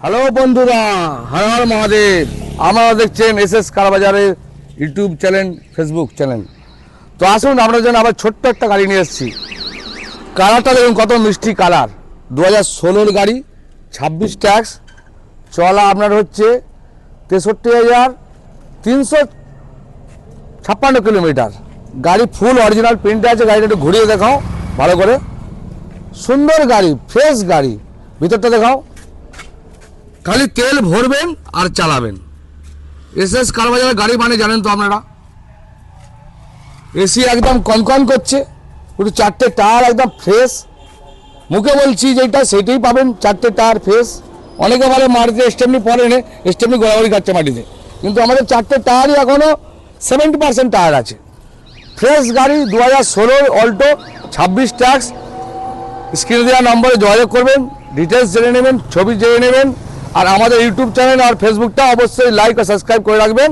Hello বন্ধুরা, হর হর মহাদেব। আপনারা দেখছেন এসএস কার বাজারের ইউটিউব চ্যানেল, ফেসবুক চ্যানেল। তো আসুন, আমরা যেন আবার ছোট্ট একটা গাড়ি নিয়ে এসেছি। কালারটা দেখুন কত মিষ্টি কালার। 2016 গাড়ি, 26 ট্যাক্স, চলা আপনার হচ্ছে 63,356 কিলোমিটার। গাড়ি ফুল অরিজিনাল প্রিন্টে আছে। গাড়িটা একটু ঘুরিয়ে দেখাও ভালো করে। সুন্দর গাড়ি, ফ্রেশ গাড়ি। ভিতরটা দেখাও। খালি তেল ভরবেন আর চালাবেন। এসএস কার বাজারের গাড়ি মানে জানেন তো আপনারা। এসি একদম কনকন করছে, পুরো 4টে টায়ার একদম ফ্রেশ। মুখে বলছি যেটা সেটাই পাবেন, 4টে টায়ার ফ্রেশ। অনেকে বলে মাটিতে স্টেপনি পড়ে নে, স্টেপনি গোড়াগড়ি খাচ্ছে মাটিতে, কিন্তু আমাদের 4টে টায়ারই এখনও 70% টায়ার আছে। ফ্রেশ গাড়ি, 2016 অল্টো, 26 ট্যাক্স। স্ক্রিনে দেওয়া নম্বরে যোগাযোগ করবেন, ডিটেলস জেনে নেবেন, ছবি জেনে নেবেন। আর আমাদের ইউটিউব চ্যানেল আর ফেসবুকটা অবশ্যই লাইক ও সাবস্ক্রাইব করে রাখবেন।